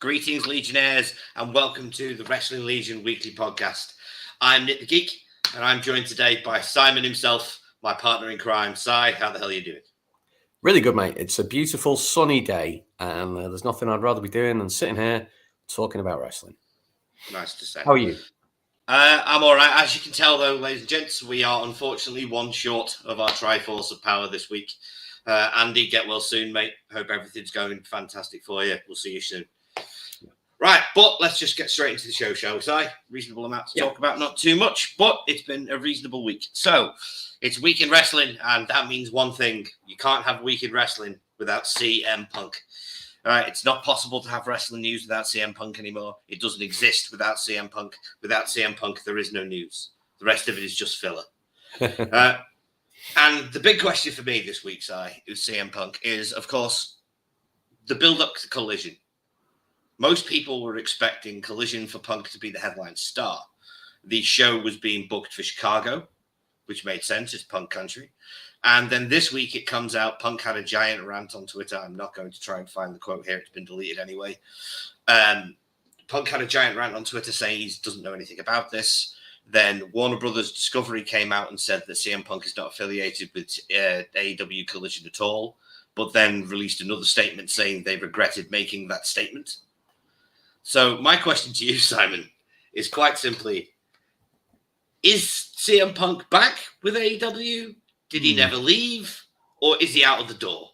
Greetings, Legionnaires, and welcome to the Wrestling Legion Weekly Podcast. I'm Nick the Geek, and I'm joined today by Simon himself, my partner in crime. Si, how the hell are you doing? Really good, mate. It's a beautiful sunny day, and there's nothing I'd rather be doing than sitting here talking about wrestling. Nice to say. How are you? I'm all right. As you can tell, though, ladies and gents, we are unfortunately one short of our Triforce of Power this week. Andy, get well soon, mate. Hope everything's going fantastic for you. We'll see you soon. Right, but let's just get straight into the show, shall we, Si? Reasonable amount to talk about, not too much, but it's been a reasonable week. So, it's Week in Wrestling, and that means one thing. You can't have Week in Wrestling without CM Punk. All right, it's not possible to have wrestling news without CM Punk anymore. It doesn't exist without CM Punk. Without CM Punk, there is no news. The rest of it is just filler. And the big question for me this week, Si, with CM Punk is, of course, the build-up to Collision. Most people were expecting Collision for Punk to be the headline star. The show was being booked for Chicago, which made sense. It's Punk country. And then this week it comes out, Punk had a giant rant on Twitter. I'm not going to try and find the quote here. It's been deleted anyway. Punk had a giant rant on Twitter saying he doesn't know anything about this. Then Warner Brothers Discovery came out and said that CM Punk is not affiliated with AEW Collision at all, but then released another statement saying they regretted making that statement. So my question to you, Simon, is quite simply, is CM Punk back with AEW? Did he never leave? Or is he out of the door?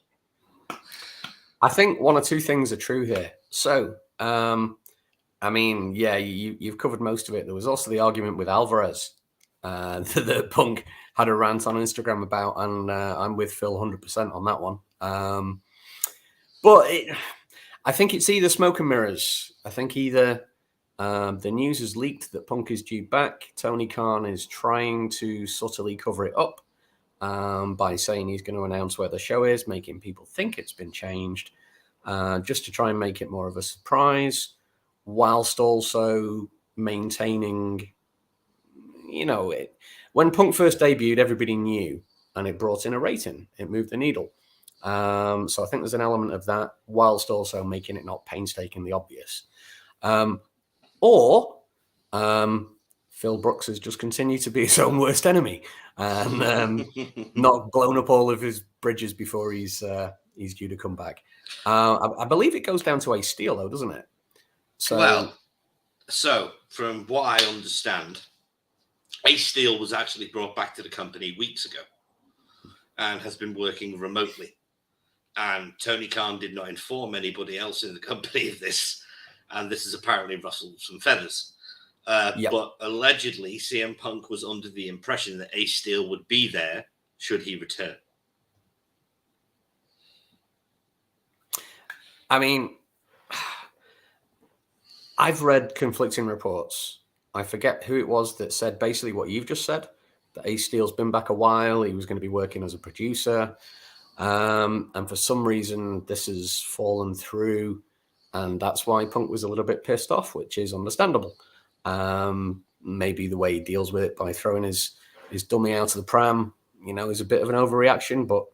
I think one or two things are true here. So, you've covered most of it. There was also the argument with Alvarez that Punk had a rant on Instagram about, and I'm with Phil 100% on that one. I think it's either smoke and mirrors. I think either the news has leaked that Punk is due back. Tony Khan is trying to subtly cover it up by saying he's going to announce where the show is, making people think it's been changed, just to try and make it more of a surprise, whilst also maintaining, when Punk first debuted, everybody knew, and it brought in a rating. It moved the needle. So I think there's an element of that, whilst also making it not painstakingly obvious. Phil Brooks has just continued to be his own worst enemy and not blown up all of his bridges before he's due to come back. I believe it goes down to Ace Steel, though, doesn't it? So from what I understand, Ace Steel was actually brought back to the company weeks ago and has been working remotely. And Tony Khan did not inform anybody else in the company of this. And this has apparently rustled some feathers. But allegedly, CM Punk was under the impression that Ace Steel would be there should he return. I mean, I've read conflicting reports. I forget who it was that said basically what you've just said, that Ace Steel's been back a while. He was going to be working as a producer. And for some reason, this has fallen through. And that's why Punk was a little bit pissed off, which is understandable. Maybe the way he deals with it by throwing his dummy out of the pram, is a bit of an overreaction, but,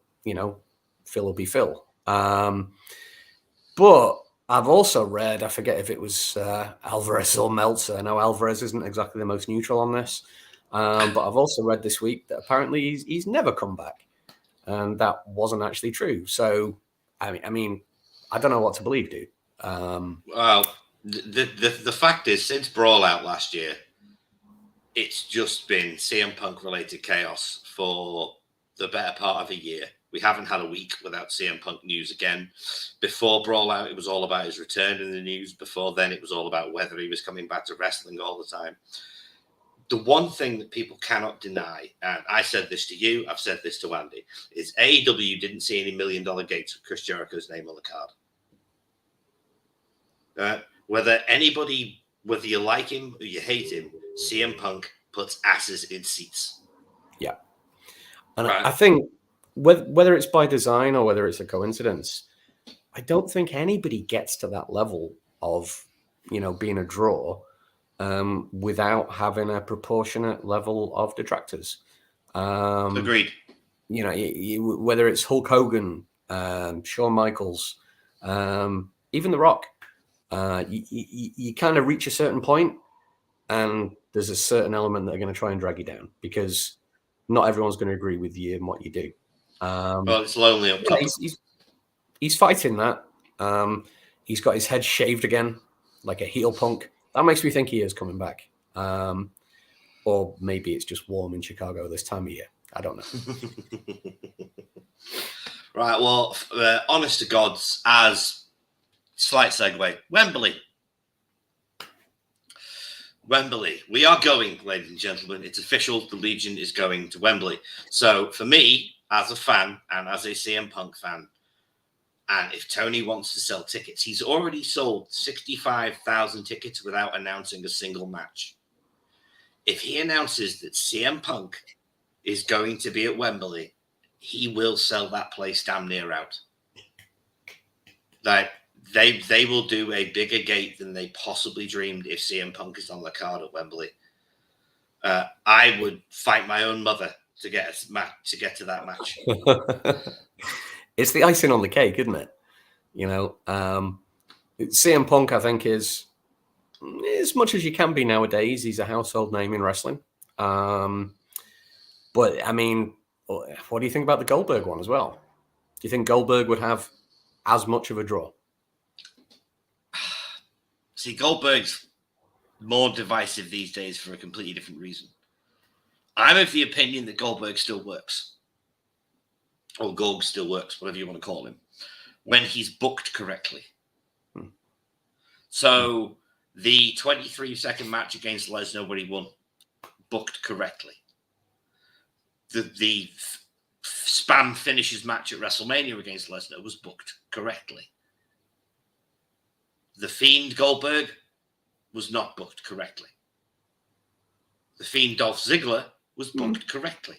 Phil will be Phil. But I've also read, I forget if it was Alvarez or Meltzer. I know Alvarez isn't exactly the most neutral on this. But I've also read this week that apparently he's never come back. And that wasn't actually true. So, I mean, I don't know what to believe, dude. Well, the fact is, since Brawl Out last year, it's just been CM Punk related chaos for the better part of a year. We haven't had a week without CM Punk news again. Before Brawl Out, it was all about his return in the news. Before then, it was all about whether he was coming back to wrestling all the time. The one thing that people cannot deny, and I said this to you, I've said this to Andy, is AEW didn't see any $1 million gates with Chris Jericho's name on the card. Whether you like him or you hate him, CM Punk puts asses in seats. Yeah. And right. I think whether it's by design or whether it's a coincidence, I don't think anybody gets to that level of, being a draw without having a proportionate level of detractors. Agreed. Whether it's Hulk Hogan, Shawn Michaels, even The Rock. You kind of reach a certain point, and there's a certain element that are going to try and drag you down because not everyone's going to agree with you and what you do. Well, it's lonely up top. He's fighting that. He's got his head shaved again, like a heel Punk. That makes me think he is coming back. Or maybe it's just warm in Chicago this time of year. I don't know. Right, well, honest to gods, as slight segue, Wembley. We are going, ladies and gentlemen. It's official. The Legion is going to Wembley. So for me, as a fan and as a CM Punk fan, and if Tony wants to sell tickets, he's already sold 65,000 tickets without announcing a single match. If he announces that CM Punk is going to be at Wembley, he will sell that place damn near out. Like, they will do a bigger gate than they possibly dreamed if CM Punk is on the card at Wembley. I would fight my own mother to get to that match. It's the icing on the cake, isn't it? You know, CM Punk, I think, is as much as you can be nowadays. He's a household name in wrestling. But I mean, what do you think about the Goldberg one as well? Do you think Goldberg would have as much of a draw? See, Goldberg's more divisive these days for a completely different reason. I'm of the opinion that Goldberg still works. Or Gorg still works, whatever you want to call him, when he's booked correctly. So the 23-second match against Lesnar where he won, booked correctly. The spam finishes match at WrestleMania against Lesnar was booked correctly. The Fiend Goldberg was not booked correctly. The Fiend Dolph Ziggler was booked correctly.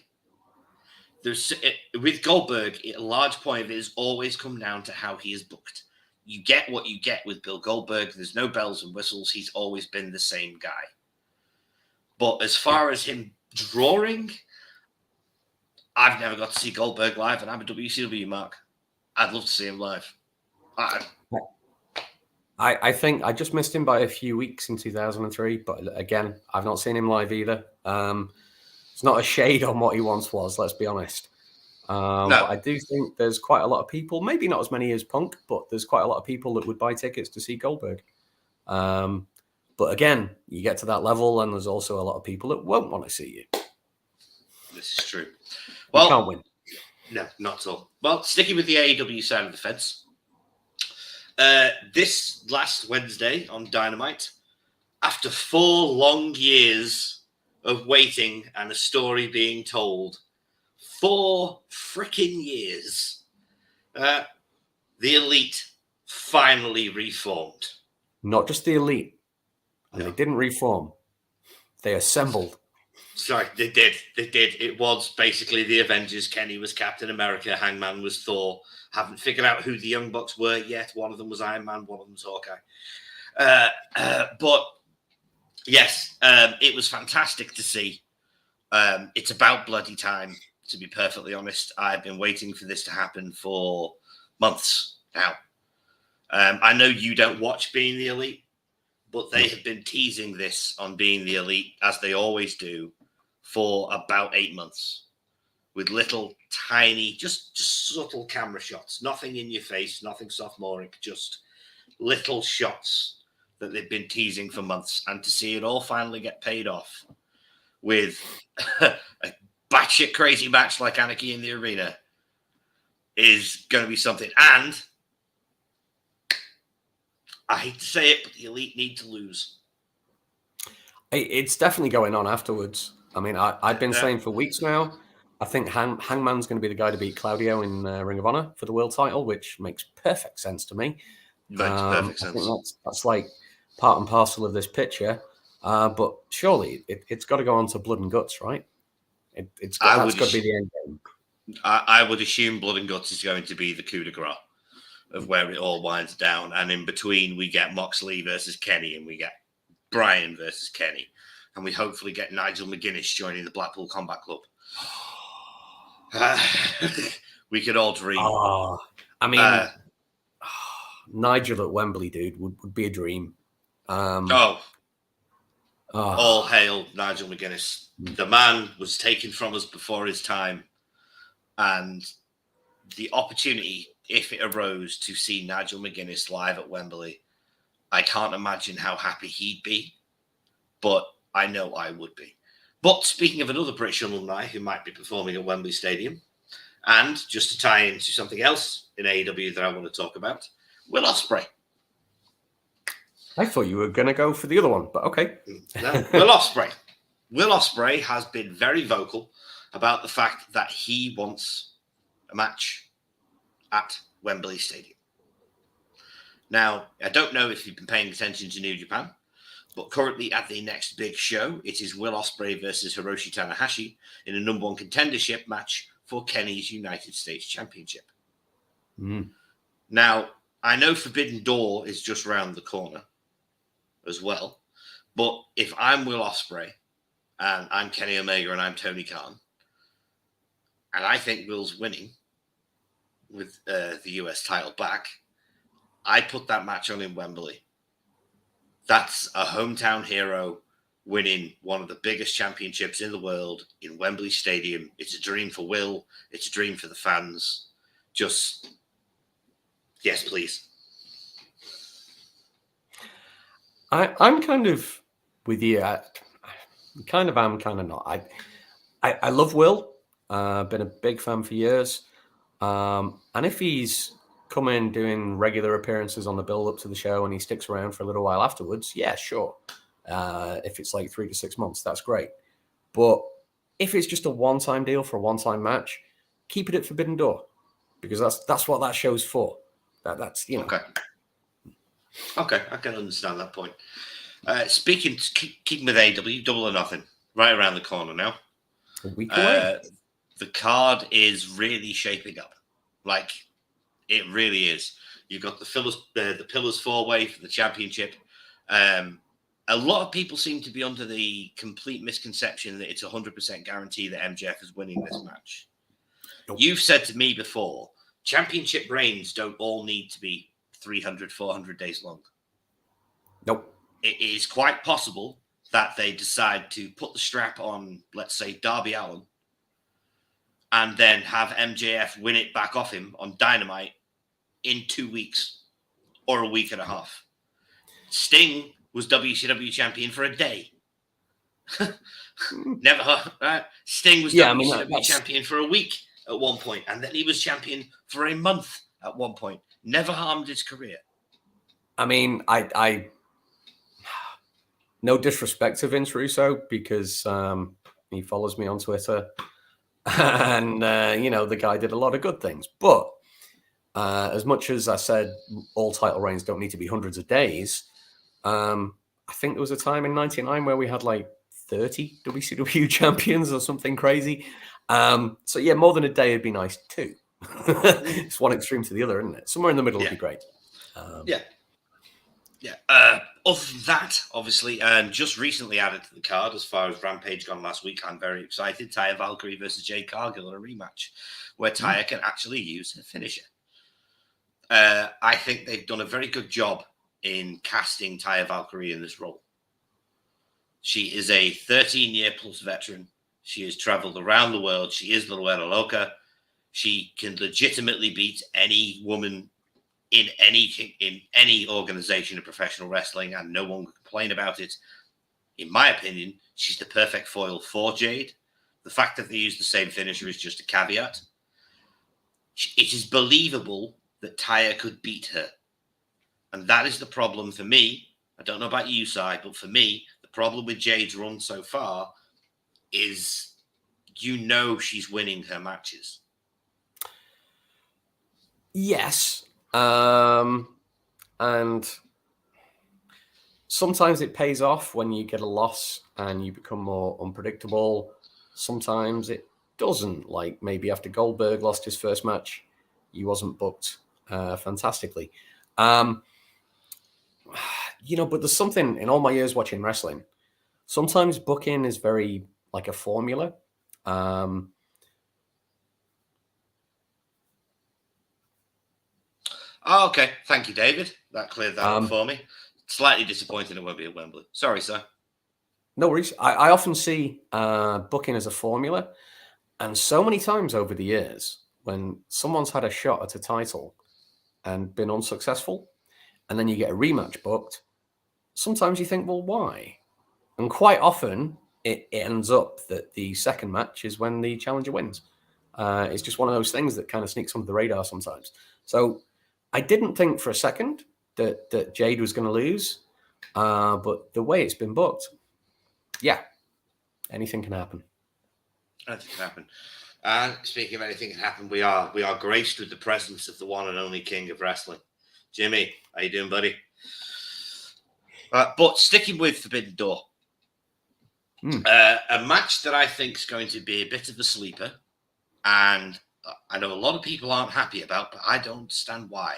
With Goldberg, a large point of it has always come down to how he is booked. You get what you get with Bill Goldberg. There's no bells and whistles. He's always been the same guy. But as far as him drawing, I've never got to see Goldberg live, and I'm a WCW mark. I'd love to see him live. I think I just missed him by a few weeks in 2003, but again, I've not seen him live either. It's not a shade on what he once was, let's be honest. No. But I do think there's quite a lot of people, maybe not as many as Punk, but there's quite a lot of people that would buy tickets to see Goldberg. But again, you get to that level, and there's also a lot of people that won't want to see you. This is true. Well, you can't win. No, not at all. Well, sticking with the AEW side of the fence, this last Wednesday on Dynamite, after 4 long years of waiting and a story being told, 4 freaking years, the Elite finally reformed. Not just the Elite. And They didn't reform. They assembled. Sorry, they did. It was basically the Avengers. Kenny was Captain America. Hangman was Thor. Haven't figured out who the Young Bucks were yet. One of them was Iron Man. One of them was Hawkeye. But yes, it was fantastic to see. It's about bloody time, to be perfectly honest. I've been waiting for this to happen for months now. I know you don't watch Being the Elite, but they have been teasing this on Being the Elite, as they always do, for about 8 months. With little, tiny, just subtle camera shots. Nothing in your face, nothing sophomoric, just little shots that they've been teasing for months. And to see it all finally get paid off with a batshit crazy match like Anarchy in the Arena is going to be something. And I hate to say it, but the Elite need to lose. It's definitely going on afterwards. I mean, I've been saying for weeks now, I think Hangman's going to be the guy to beat Claudio in Ring of Honor for the world title, which makes perfect sense to me. Makes perfect sense. I think that's like part and parcel of this picture. But surely it's got to go on to Blood and Guts, right? That's got to be the end game. I would assume Blood and Guts is going to be the coup de grace of where it all winds down. And in between, we get Moxley versus Kenny, and we get Bryan versus Kenny. And we hopefully get Nigel McGuinness joining the Blackpool Combat Club. We could all dream. I mean, Nigel at Wembley, dude, would be a dream. All hail Nigel McGuinness. The man was taken from us before his time, and the opportunity, if it arose, to see Nigel McGuinness live at Wembley, I can't imagine how happy he'd be, but I know I would be. But speaking of another British alumni who might be performing at Wembley Stadium, and just to tie into something else in AEW that I want to talk about, Will Ospreay. I thought you were going to go for the other one, but okay. No, Will Ospreay. Will Ospreay has been very vocal about the fact that he wants a match at Wembley Stadium. Now, I don't know if you've been paying attention to New Japan, but currently at the next big show, it is Will Ospreay versus Hiroshi Tanahashi in a number one contendership match for Kenny's United States Championship. Now, I know Forbidden Door is just around the corner as well, but if I'm Will Ospreay and I'm Kenny Omega and I'm Tony Khan, and I think Will's winning with the US title back, I put that match on in Wembley. That's a hometown hero winning one of the biggest championships in the world in Wembley Stadium. It's a dream for Will. It's a dream for the fans. Just, yes, please. I'm kind of with you. I kind of am, kind of not. I love Will. Been a big fan for years. And if he's come in doing regular appearances on the build up to the show and he sticks around for a little while afterwards, yeah, sure. If it's like 3 to 6 months, that's great. But if it's just a one-time deal for a one-time match, keep it at Forbidden Door, because that's what that show's for. That's you know. Okay, I can understand that point. Keeping with AW, Double or Nothing, right around the corner now. A week away. The card is really shaping up. Like, it really is. You've got the Pillars 4-way for the championship. A lot of people seem to be under the complete misconception that it's 100% guarantee that MJF is winning this match. Nope. You've said to me before, championship reigns don't all need to be 300, 400 days long. Nope. It is quite possible that they decide to put the strap on, let's say, Darby Allin, and then have MJF win it back off him on Dynamite in 2 weeks or a week and a half. Sting was WCW champion for a day. Never. Right? Sting was WCW champion for a week at one point, and then he was champion for a month at one point. Never harmed his career. I mean, I no disrespect to Vince Russo, because he follows me on Twitter, and the guy did a lot of good things. But as much as I said all title reigns don't need to be hundreds of days, I think there was a time in '99 where we had like 30 WCW champions or something crazy. So yeah, more than a day would be nice too. It's one extreme to the other, isn't it? Somewhere in the middle would be great. Yeah. Other than that, obviously, and just recently added to the card as far as Rampage gone last week, I'm very excited. Taya Valkyrie versus Jade Cargill in a rematch where Taya can actually use her finisher. I think they've done a very good job in casting Taya Valkyrie in this role. She is a 13-year plus veteran. She has traveled around the world. She is La Luera Loca. She can legitimately beat any woman in any organization of professional wrestling, and no one can complain about it. In my opinion, she's the perfect foil for Jade. The fact that they use the same finisher is just a caveat. It is believable that Taya could beat her. And that is the problem for me. I don't know about you, Si, but for me, the problem with Jade's run so far is she's winning her matches. Yes. And sometimes it pays off when you get a loss and you become more unpredictable. Sometimes it doesn't. Like maybe after Goldberg lost his first match, he wasn't booked fantastically. But there's something in all my years watching wrestling. Sometimes booking is very like a formula. Oh, okay. Thank you, David. That cleared that up Um, for me. Slightly disappointed it won't be at Wembley. Sorry, sir. no worries. I often see booking as a formula, and so many times over the years when someone's had a shot at a title and been unsuccessful, and then you get a rematch booked, sometimes you think, well, why? And quite often it ends up that the second match is when the challenger wins. It's just one of those things that kind of sneaks under the radar sometimes. So I didn't think for a second that Jade was going to lose, but the way it's been booked, yeah, anything can happen. Anything can happen. And speaking of anything can happen, we are graced with the presence of the one and only king of wrestling, Jimmy. How you doing, buddy? But sticking with Forbidden Door, a match that I think is going to be a bit of a sleeper, and I know a lot of people aren't happy about, but I don't understand why,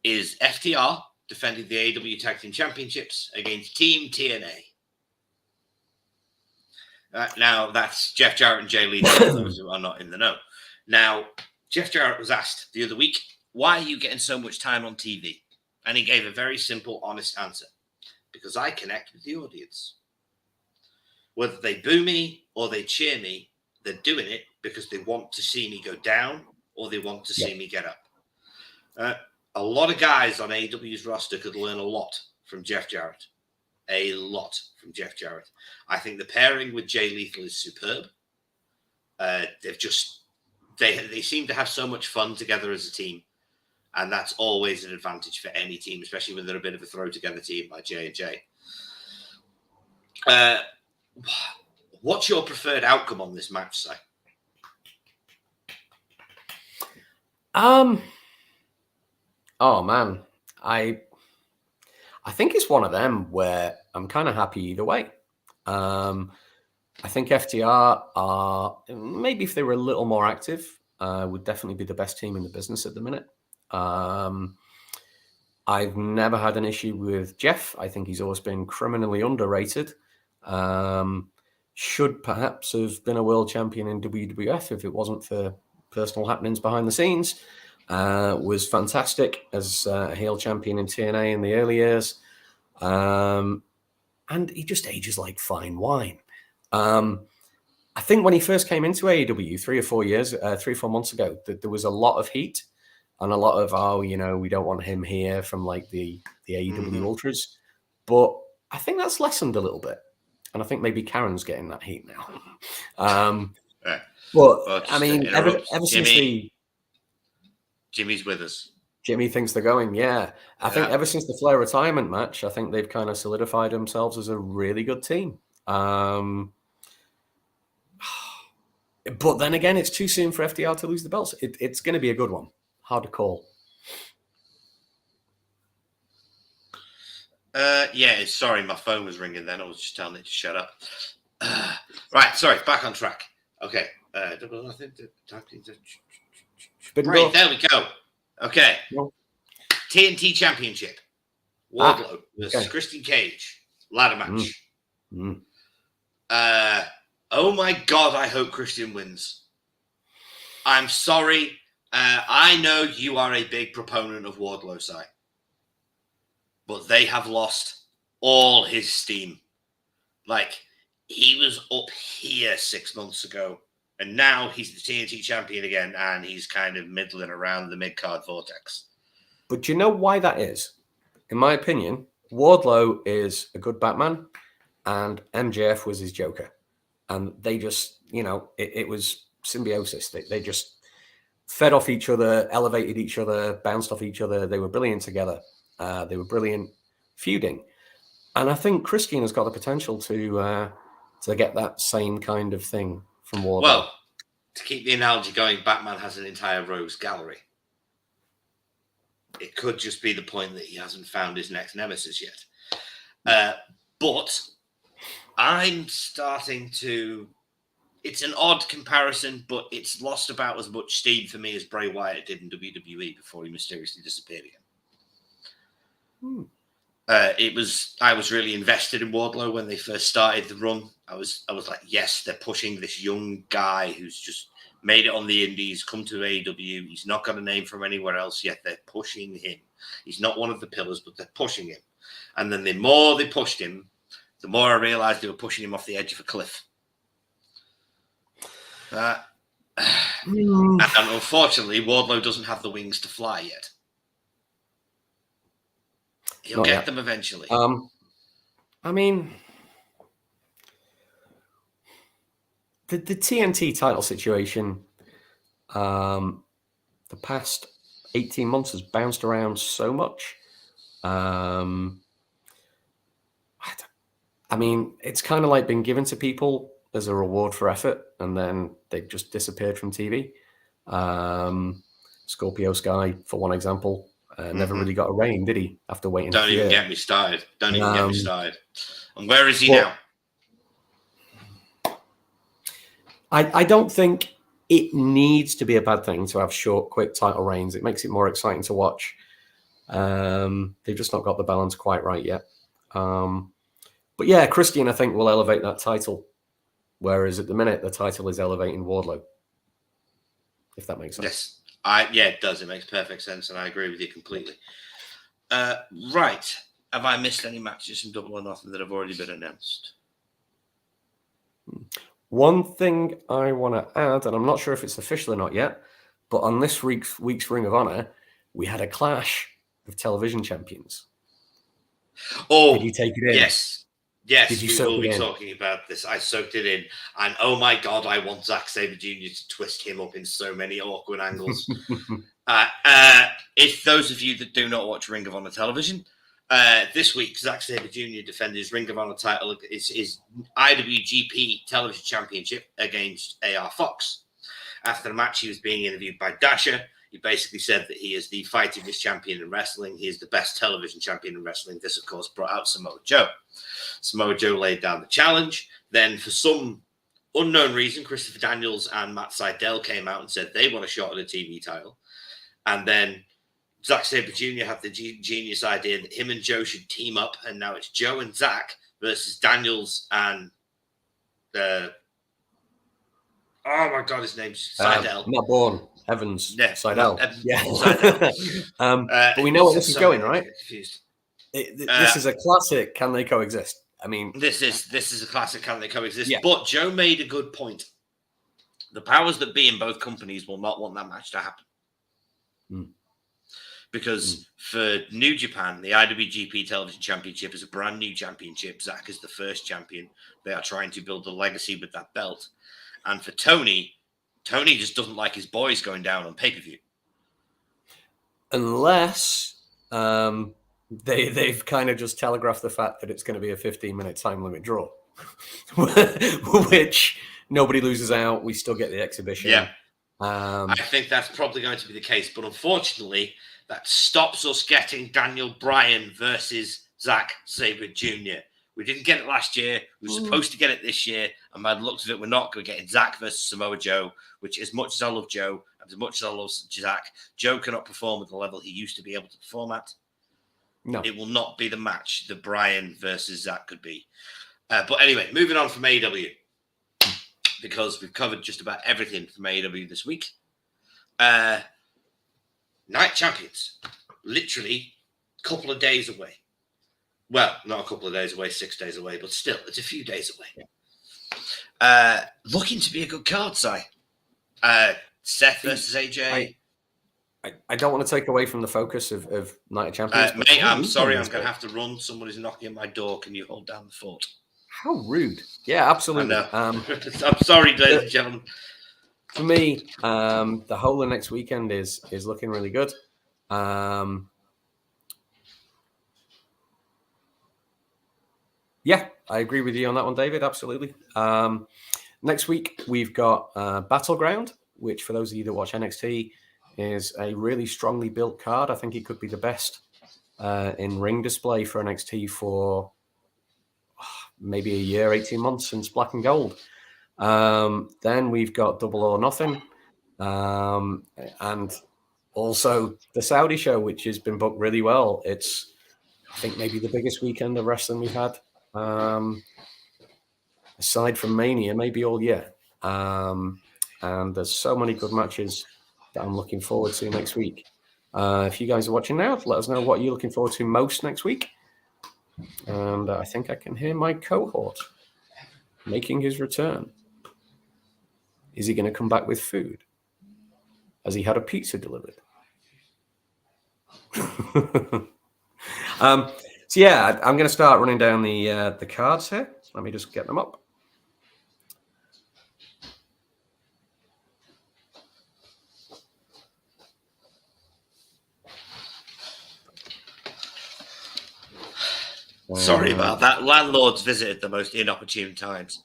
is FTR defending the AEW Tag Team Championships against Team TNA. Now, that's Jeff Jarrett and Jay Lee, for those who are not in the know. Now, Jeff Jarrett was asked the other week, why are you getting so much time on TV? And he gave a very simple, honest answer. Because I connect with the audience. Whether they boo me or they cheer me, they're doing it because they want to see me go down or they want to see me get up. A lot of guys on AEW's roster could learn a lot from Jeff Jarrett. A lot from Jeff Jarrett. I think the pairing with Jay Lethal is superb. They seem to have so much fun together as a team. And that's always an advantage for any team, especially when they're a bit of a throw-together team like J&J. What's your preferred outcome on this match, Si? Oh man, I think it's one of them where I'm kind of happy either way. I think FTR are, maybe if they were a little more active, would definitely be the best team in the business at the minute. I've never had an issue with Jeff. I think he's always been criminally underrated. Should perhaps have been a world champion in WWF if it wasn't for personal happenings behind the scenes. Was fantastic as a heel champion in TNA in the early years. And he just ages like fine wine. I think when he first came into AEW 3 or 4 months ago, there was a lot of heat and a lot of, we don't want him here from like the AEW Ultras. But I think that's lessened a little bit. And I think maybe Karen's getting that heat now. But I mean, ever since Jimmy's with us. Jimmy thinks they're going, yeah. I think ever since the Flair retirement match, I think they've kind of solidified themselves as a really good team. But then again, it's too soon for FTR to lose the belts. It's going to be a good one. Hard to call. Sorry, my phone was ringing then. I was just telling it to shut up. Right, sorry, back on track. Okay. Right, there we go. Okay. No. TNT Championship. Wardlow versus Christian Cage. Ladder match. Oh my God, I hope Christian wins. I'm sorry. I know you are a big proponent of Wardlow, Si. But they have lost all his steam. Like, he was up here 6 months ago, and now he's the TNT champion again, and he's kind of middling around the mid-card vortex. But do you know why that is? In my opinion, Wardlow is a good Batman, and MJF was his Joker. And they just, it was symbiosis. They just fed off each other, elevated each other, bounced off each other. They were brilliant together. They were brilliant feuding. And I think Christian has got the potential to get that same kind of thing from Wardlow. Well, to keep the analogy going, Batman has an entire rogues gallery. It could just be the point that he hasn't found his next nemesis yet. But I'm starting to... It's an odd comparison, but it's lost about as much steam for me as Bray Wyatt did in WWE before he mysteriously disappeared again. I was really invested in Wardlow when they first started the run. I was like, yes, they're pushing this young guy who's just made it on the Indies, come to AEW. He's not got a name from anywhere else yet. They're pushing him. He's not one of the pillars, but they're pushing him. And then the more they pushed him, the more I realized they were pushing him off the edge of a cliff. And unfortunately, Wardlow doesn't have the wings to fly yet. He'll get them eventually. I mean, the TNT title situation, the past 18 months has bounced around so much. I mean, it's kind of like been given to people as a reward for effort, and then they've just disappeared from TV. Scorpio Sky, for one example, never really got a reign, did he? After waiting. Don't even get me started. Don't even get me started. And where is he now? I don't think it needs to be a bad thing to have short, quick title reigns. It makes it more exciting to watch. They've just not got the balance quite right yet. But yeah, Christian, I think, will elevate that title. Whereas at the minute, the title is elevating Wardlow. If that makes sense. Yes. Yeah, it does. It makes perfect sense, and I agree with you completely. Right. Have I missed any matches from Double or Nothing that have already been announced? One thing I want to add, and I'm not sure if it's official or not yet, but on this week's Ring of Honor, we had a clash of television champions. Oh, did you take it in? Yes. Yes, we will be talking about this. I soaked it in. And oh my God, I want Zack Sabre Jr. to twist him up in so many awkward angles. If those of you that do not watch Ring of Honor television, this week, Zack Sabre Jr. defended his Ring of Honor title, his IWGP Television Championship against AR Fox. After the match, he was being interviewed by Dasha. He basically said that he is the fightingest champion in wrestling. He is the best television champion in wrestling. This, of course, brought out Samoa Joe. Samoa Joe laid down the challenge. Then, for some unknown reason, Christopher Daniels and Matt Sydal came out and said they want a shot at a TV title. And then Zack Sabre Jr. had the genius idea that him and Joe should team up. And now it's Joe and Zack versus Daniels and oh my God, his name's Sydal. Not Bourne. Evans. Yeah. Sydal. Sydal. But we know where this is going, right? Confused. This is a classic. Can they coexist? I mean, this is a classic. Can they coexist? Yeah. But Joe made a good point. The powers that be in both companies will not want that match to happen. Because for New Japan, the IWGP Television Championship is a brand new championship. Zack is the first champion. They are trying to build a legacy with that belt. And for Tony just doesn't like his boys going down on pay-per-view. Unless they've kind of just telegraphed the fact that it's going to be a 15-minute time limit draw, which nobody loses out. We still get the exhibition. Yeah. I think that's probably going to be the case. But unfortunately, that stops us getting Daniel Bryan versus Zack Sabre Jr. We didn't get it last year. We were supposed to get it this year. And by the looks of it, we're not going to get Zack versus Samoa Joe, which as much as I love Joe, and as much as I love Zack, Joe cannot perform at the level he used to be able to perform at. No. It will not be the match that Bryan versus Zack could be. But anyway, moving on from AEW, because we've covered just about everything from AEW this week. Night Champions, literally a couple of days away. Well, not a couple of days away, 6 days away, but still, it's a few days away. Looking to be a good card, Si. Seth versus AJ. I don't want to take away from the focus of Night of Champions. Mate, I'm sorry, I'm going to have to run. Someone is knocking at my door. Can you hold down the fort? How rude. Yeah, absolutely. I'm sorry, ladies and gentlemen. For me, the whole of next weekend is looking really good. Yeah, I agree with you on that one, David. Absolutely. Next week, we've got Battleground, which for those of you that watch NXT is a really strongly built card. I think it could be the best in ring display for NXT for maybe a year, 18 months since Black and Gold. Then we've got Double or Nothing. And also the Saudi show, which has been booked really well. It's, I think, maybe the biggest weekend of wrestling we've had. Aside from Mania, maybe all year. and there's so many good matches that I'm looking forward to next week. If you guys are watching now, let us know what you're looking forward to most next week. And I think I can hear my cohort making his return. Is he going to come back with food? Has he had a pizza delivered? So yeah, I'm going to start running down the cards here. Let me just get them up. Sorry about that. Landlords visit at the most inopportune times.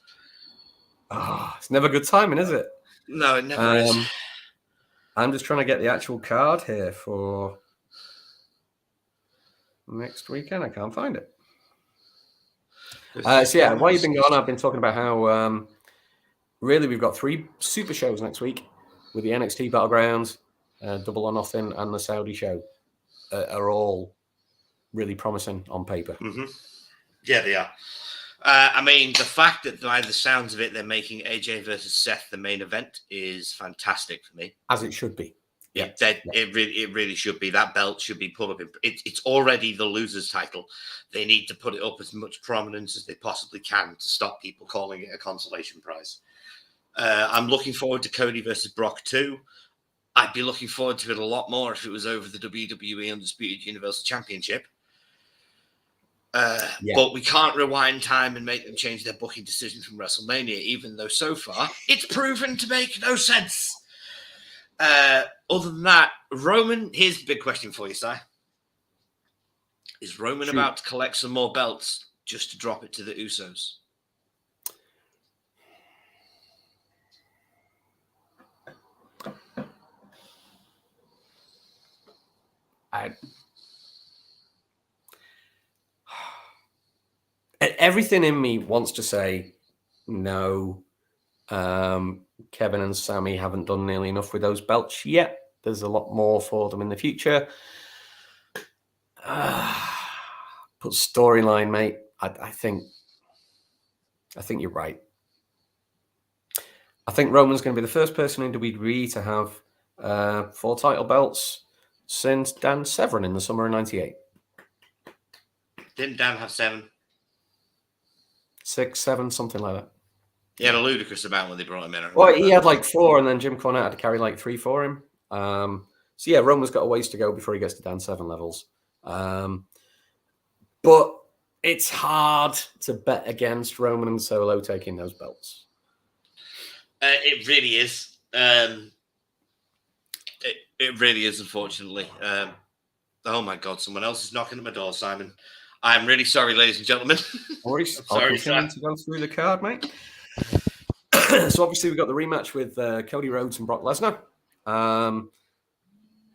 Oh, it's never good timing, is it? No, it never is. I'm just trying to get the actual card here for next weekend. I can't find it. So yeah, while you've been gone, I've been talking about how really we've got 3 super shows next week with the NXT Battlegrounds, Double or Nothing, and the Saudi show are all really promising on paper. Mm-hmm. Yeah, they are. I mean, the fact that by the sounds of it, they're making AJ versus Seth the main event is fantastic for me. As it should be. Yeah, it really should be. That belt should be put up in. It's already the loser's title. They need to put it up as much prominence as they possibly can to stop people calling it a consolation prize. I'm looking forward to Cody versus Brock too. I'd be looking forward to it a lot more if it was over the WWE Undisputed Universal Championship. But we can't rewind time and make them change their booking decision from WrestleMania, even though so far it's proven to make no sense. Other than that, Roman, here's the big question for you, Si. Is Roman about to collect some more belts just to drop it to the Usos? Everything in me wants to say no. Kevin and Sammy haven't done nearly enough with those belts yet. There's a lot more for them in the future. But storyline, mate, I think you're right. I think Roman's going to be the first person in WWE to have 4 title belts since Dan Severn in the summer of '98. Didn't Dan have 7? 6, 7, something like that. He had a ludicrous amount when they brought him in. Well, he had like 4, and then Jim Cornette had to carry like 3 for him. So yeah, Roman's got a ways to go before he gets to Dan Severn levels. But it's hard to bet against Roman and Solo taking those belts. It really is. It really is, unfortunately. Oh my God, someone else is knocking at my door, Simon. I'm really sorry, ladies and gentlemen. I'll continue to go through the card, mate. So obviously we've got the rematch with Cody Rhodes and Brock Lesnar.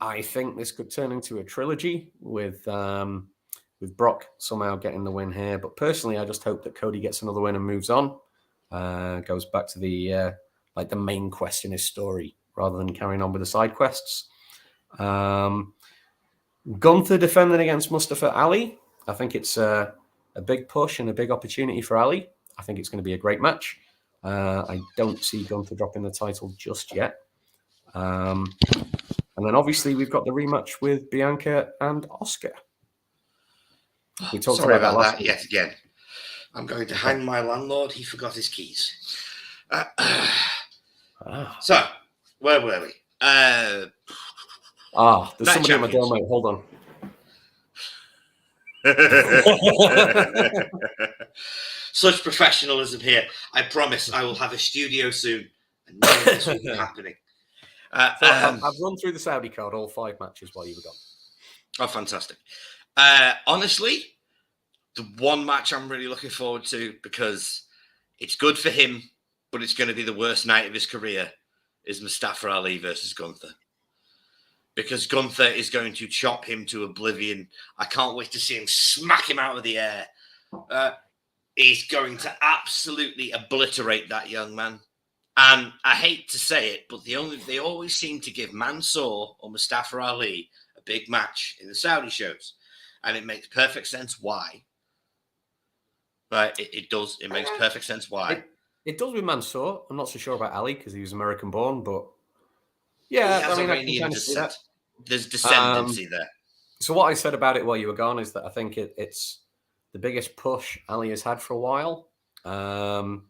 I think this could turn into a trilogy with Brock somehow getting the win here. But personally, I just hope that Cody gets another win and moves on. Goes back to the the main quest in his story rather than carrying on with the side quests. Gunther defending against Mustafa Ali. I think it's a big push and a big opportunity for Ali. I think it's going to be a great match. I don't see Gunther dropping the title just yet. And then obviously we've got the rematch with Bianca and Asuka. We talked Sorry about that yet again. I'm going to hang my landlord. He forgot his keys. So, where were we? There's somebody at my door, mate. Hold on. Such professionalism here. I promise I will have a studio soon. And none of this will be happening. I've run through the Saudi card, all 5 matches while you were gone. Oh, fantastic. Honestly, the one match I'm really looking forward to, because it's good for him, but it's going to be the worst night of his career, is Mustafa Ali versus Gunther. Because Gunther is going to chop him to oblivion. I can't wait to see him smack him out of the air. He's going to absolutely obliterate that young man. And I hate to say it, but they always seem to give Mansoor or Mustafa Ali a big match in the Saudi shows. And it makes perfect sense why. Right? It does. It makes perfect sense why. It does with Mansoor. I'm not so sure about Ali because he was American born, but He yeah, has I mean, I can Iranian kind of see that. descent. There's descendancy there. So what I said about it while you were gone is that I think it's the biggest push Ali has had for a while, and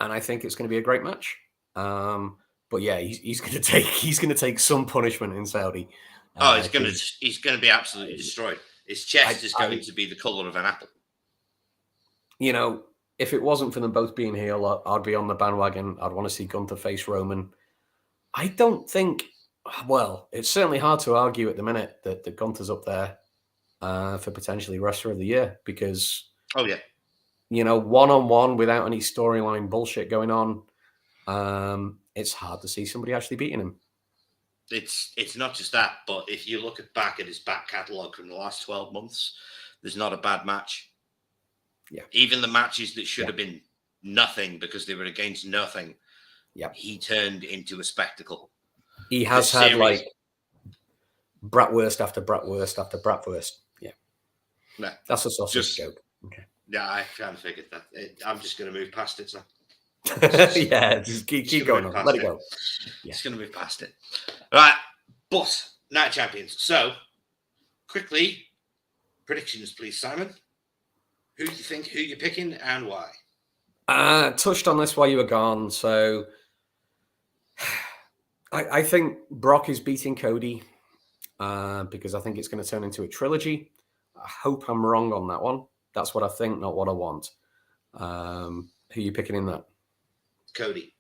I think it's going to be a great match. But yeah, he's going to take some punishment in Saudi. He's going to be absolutely destroyed. His chest is going to be the color of an apple. You know, if it wasn't for them both being heel, I'd be on the bandwagon. I'd want to see Gunther face Roman. I don't think. Well, it's certainly hard to argue at the minute that Gunther's up there for potentially Wrestler of the Year because, one-on-one without any storyline bullshit going on, it's hard to see somebody actually beating him. It's not just that, but if you look back at his back catalogue from the last 12 months, there's not a bad match. Yeah. Even the matches that should have been nothing because they were against nothing, he turned into a spectacle. He has had like bratwurst after bratwurst after bratwurst. Yeah. No. That's a sausage joke. Okay. Yeah, I kind of figured that. I'm just going to move past it. So. Yeah, just keep going on. Let it go. Yeah. Just going to move past it. Right. But, Night Champions. So, quickly, predictions, please, Simon. Who do you think, who you're picking and why? Touched on this while you were gone. So, I think Brock is beating Cody because I think it's going to turn into a trilogy. I hope I'm wrong on that one. That's what I think, not what I want. Who are you picking in that? Cody.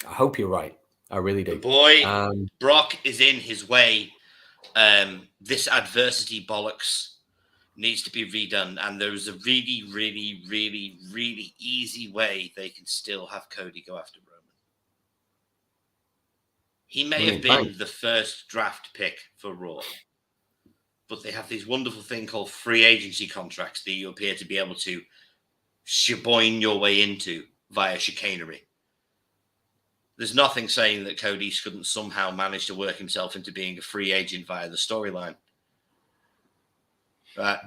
I hope you're right. I really do. The boy, Brock is in his way. This adversity bollocks needs to be redone. And there's a really, really, really, really easy way they can still have Cody go after Roman. He may have been the first draft pick for Raw. But they have this wonderful thing called free agency contracts that you appear to be able to shaboing your way into via chicanery. There's nothing saying that Cody couldn't somehow manage to work himself into being a free agent via the storyline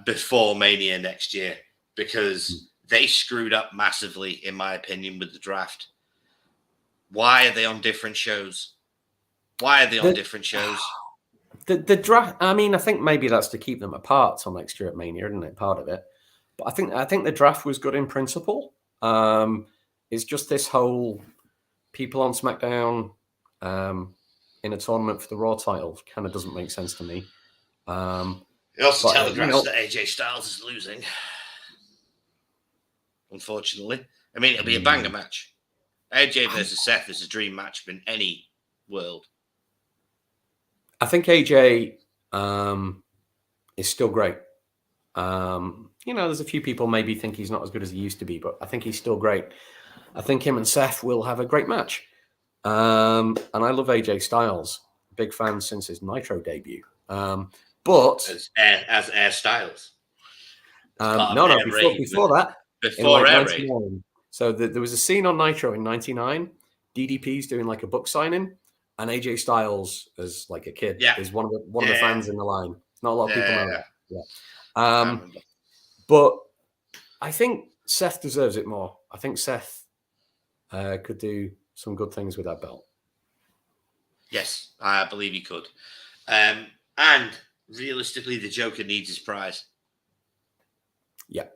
before Mania next year because they screwed up massively, in my opinion, with the draft. Why are they on different shows? The draft, I mean, I think maybe that's to keep them apart till next year at Mania, isn't it? Part of it. But I think the draft was good in principle. It's just this whole people on SmackDown in a tournament for the Raw title kind of doesn't make sense to me. It also telegraphs that AJ Styles is losing. Unfortunately. I mean, it'll be a banger match. AJ versus Seth is a dream match in any world. I think AJ is still great. There's a few people maybe think he's not as good as he used to be, but I think he's still great. I think him and Seth will have a great match. And I love AJ Styles. Big fan since his Nitro debut. But as Air Styles. Before that. Before Air Raid. So there was a scene on Nitro in 99. DDP's doing like a book signing. And AJ Styles, as like a kid, is one of the fans in the line. Not a lot of people know that. Yeah. But I think Seth deserves it more. I think Seth could do some good things with that belt. Yes, I believe he could. And realistically, the Joker needs his prize. Yeah.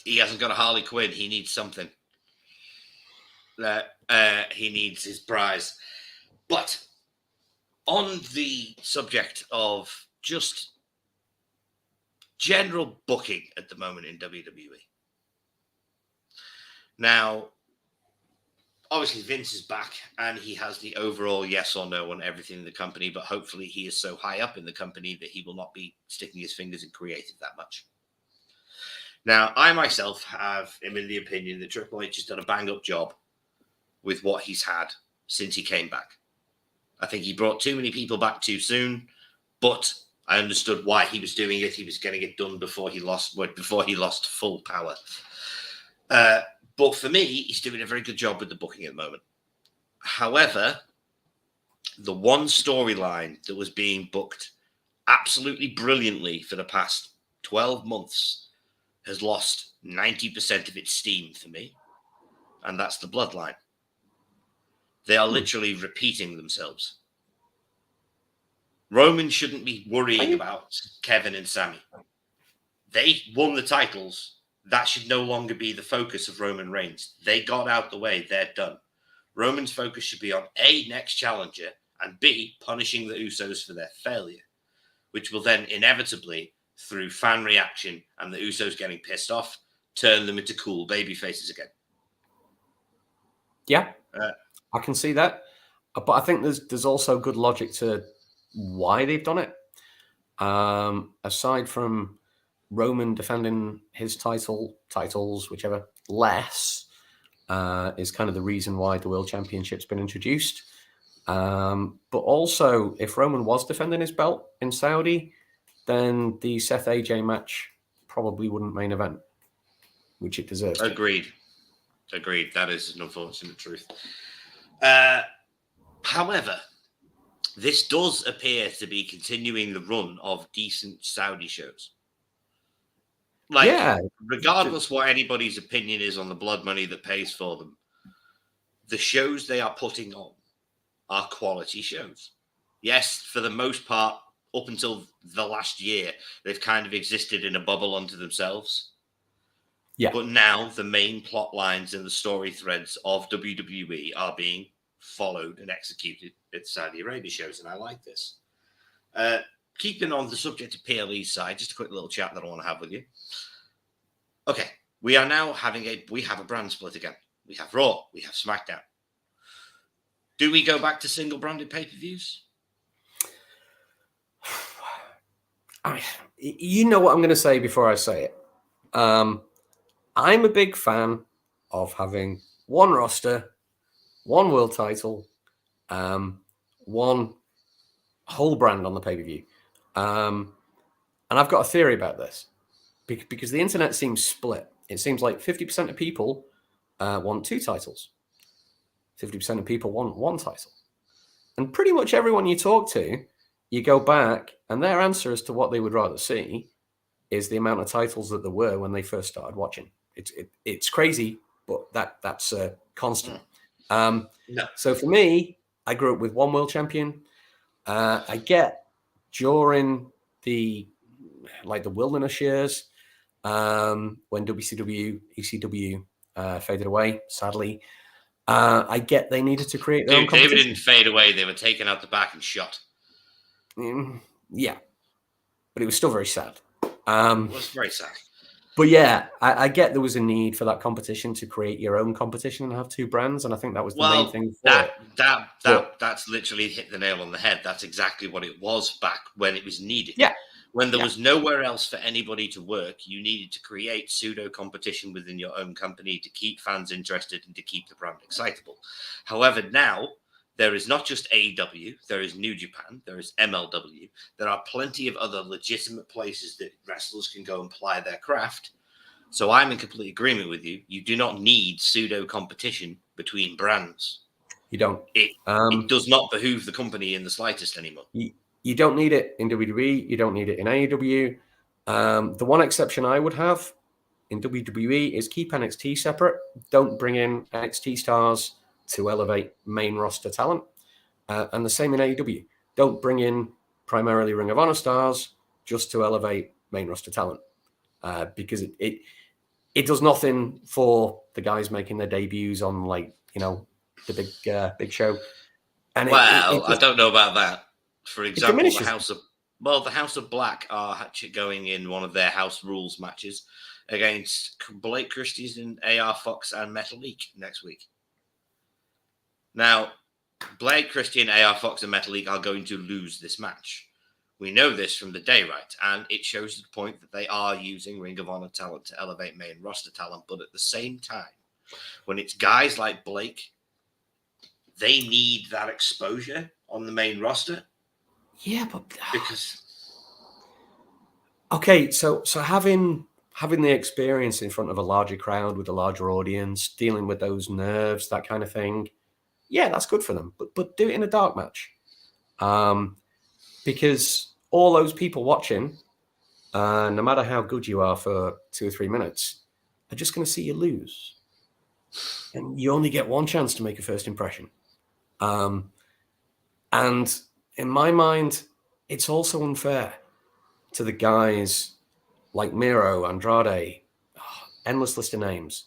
He hasn't got a Harley Quinn. He needs something. He needs his prize. But on the subject of just general booking at the moment in WWE. Now, obviously Vince is back and he has the overall yes or no on everything in the company, but hopefully he is so high up in the company that he will not be sticking his fingers in creative that much. Now, I myself am in the opinion that Triple H has done a bang-up job with what he's had since he came back. I think he brought too many people back too soon, but I understood why he was doing it. He was getting it done before he lost full power. But for me, he's doing a very good job with the booking at the moment. However, the one storyline that was being booked absolutely brilliantly for the past 12 months has lost 90% of its steam for me, and that's the bloodline. They are literally repeating themselves. Roman shouldn't be worrying about Kevin and Sami. They won the titles. That should no longer be the focus of Roman Reigns. They got out the way. They're done. Roman's focus should be on A, next challenger, and B, punishing the Usos for their failure, which will then inevitably, through fan reaction and the Usos getting pissed off, turn them into cool baby faces again. Yeah, I can see that. But I think there's also good logic to why they've done it. Aside from Roman defending his titles, whichever, less, is kind of the reason why the World Championship's been introduced. But also, if Roman was defending his belt in Saudi, then the Seth AJ match probably wouldn't main event, which it deserves. Agreed. That is an unfortunate truth. However, this does appear to be continuing the run of decent Saudi shows. Regardless what anybody's opinion is on the blood money that pays for them, the shows they are putting on are quality shows. Yes, for the most part, up until the last year, they've kind of existed in a bubble unto themselves. Yeah. But now the main plot lines and the story threads of WWE are being followed and executed at Saudi Arabia shows, and I like this. Keeping on the subject of PLE's side, just a quick little chat that I want to have with you. Okay, we are now have a brand split again. We have Raw, we have SmackDown. Do we go back to single branded pay-per-views? You know what I'm going to say before I say it. I'm a big fan of having one roster, one world title, one whole brand on the pay-per-view. And I've got a theory about this because the internet seems split. It seems like 50% of people want two titles. 50% of people want one title. And pretty much everyone you talk to, you go back and their answer as to what they would rather see is the amount of titles that there were when they first started watching. It's crazy, but that's constant. No. So for me, I grew up with one world champion. I get during the wilderness years when WCW, ECW faded away, sadly. I get they needed to create their own competition. They didn't fade away. They were taken out the back and shot. Yeah. But it was still very sad. It was very sad. But yeah, I get there was a need for that competition to create your own competition and have two brands. And I think that was the main thing for that's literally hit the nail on the head. That's exactly what it was back when it was needed. Yeah. When there was nowhere else for anybody to work, you needed to create pseudo competition within your own company to keep fans interested and to keep the brand excitable. However, now there is not just AEW, there is New Japan, there is MLW. There are plenty of other legitimate places that wrestlers can go and ply their craft. So I'm in complete agreement with you. You do not need pseudo competition between brands. You don't. It does not behoove the company in the slightest anymore. You don't need it in WWE. You don't need it in AEW. The one exception I would have in WWE is keep NXT separate. Don't bring in NXT stars to elevate main roster talent. And the same in AEW. Don't bring in primarily Ring of Honor stars just to elevate main roster talent. Because it does nothing for the guys making their debuts on the big show. And I don't know about that. For example, the House of Black are actually going in one of their House Rules matches against Blake Christian, AR Fox, and Metalik next week. Now, Blake Christian, AR Fox, and Metalik are going to lose this match. We know this from the day right, and it shows the point that they are using Ring of Honor talent to elevate main roster talent, but at the same time, when it's guys like Blake, they need that exposure on the main roster. Yeah, but because so having the experience in front of a larger crowd with a larger audience, dealing with those nerves, that kind of thing, yeah, that's good for them. But do it in a dark match, because all those people watching, no matter how good you are for 2 or 3 minutes, are just going to see you lose. And you only get one chance to make a first impression. And in my mind, it's also unfair to the guys like Miro, Andrade, endless list of names,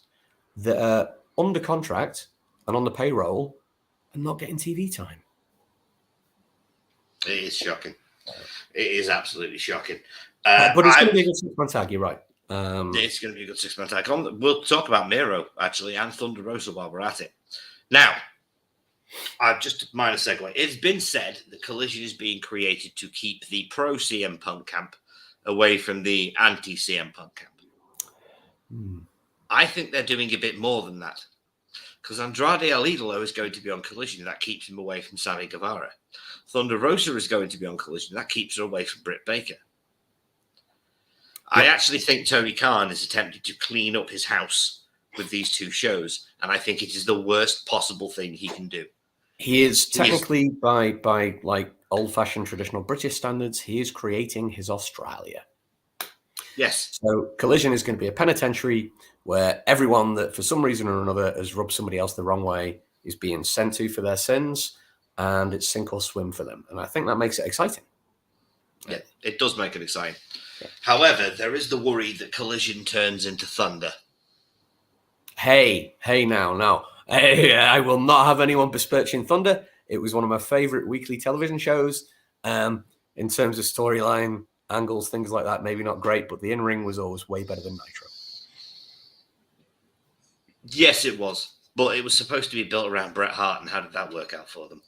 that are under contract and on the payroll and not getting TV time. It is shocking. It is absolutely shocking. But it's going to be a good six-man tag, you're right. It's going to be a good six-man tag. We'll talk about Miro, actually, and Thunder Rosa while we're at it. Now, I've just a minor segue. It's been said that Collision is being created to keep the pro-CM Punk camp away from the anti-CM Punk camp. I think they're doing a bit more than that. Because Andrade El Idolo is going to be on Collision. That keeps him away from Sammy Guevara. Thunder Rosa is going to be on Collision. That keeps her away from Britt Baker. I actually think Tony Khan is attempting to clean up his house with these two shows, and I think it is the worst possible thing he can do. He is technically, by like old-fashioned traditional British standards, he is creating his Australia. Yes. So Collision is going to be a penitentiary where everyone that for some reason or another has rubbed somebody else the wrong way is being sent to for their sins, and it's sink or swim for them. And I think that makes it exciting. Yeah, it does make it exciting. Yeah. However, there is the worry that Collision turns into Thunder. Hey, now. Hey, I will not have anyone besmirching Thunder. It was one of my favorite weekly television shows. In terms of storyline, angles, things like that, maybe not great, but the in-ring was always way better than Nitro. Yes, it was. But it was supposed to be built around Bret Hart, and how did that work out for them?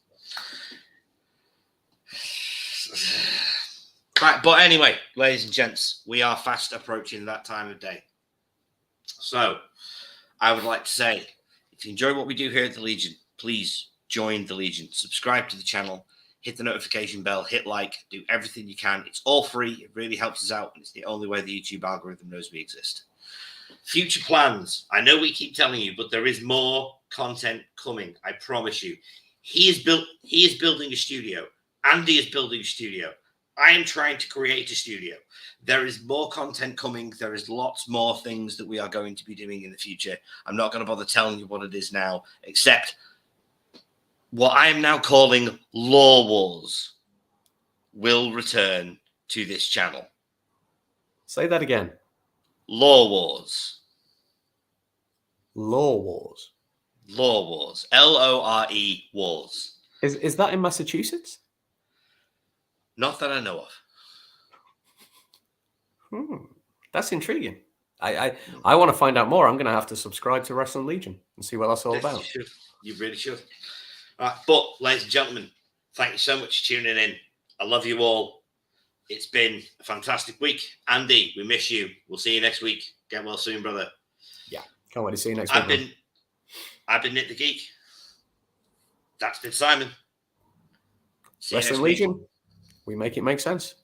Right, but anyway, ladies and gents, we are fast approaching that time of day. So, I would like to say, if you enjoy what we do here at the Legion, please join the Legion. Subscribe to the channel, hit the notification bell, hit like, do everything you can. It's all free. It really helps us out, and it's the only way the YouTube algorithm knows we exist. Future plans. I know we keep telling you, but there is more content coming. I promise you. He is building a studio. Andy is building a studio. I am trying to create a studio. There is more content coming. There is lots more things that we are going to be doing in the future. I'm not going to bother telling you what it is now, except what I am now calling Law Wars will return to this channel. Say that again. Law Wars. Law Wars. Law Wars. Lore Wars. Is that in Massachusetts? Not that I know of. That's intriguing. I want to find out more. I'm going to have to subscribe to Wrestling Legion and see what that's all about. You really should. All right, but ladies and gentlemen, thank you so much for tuning in. I love you all. It's been a fantastic week. Andy, we miss you. We'll see you next week. Get well soon, brother. Yeah, can't wait to see you next week. I've been Nick the Geek. That's been Simon. Wrestling Legion. We make it make sense.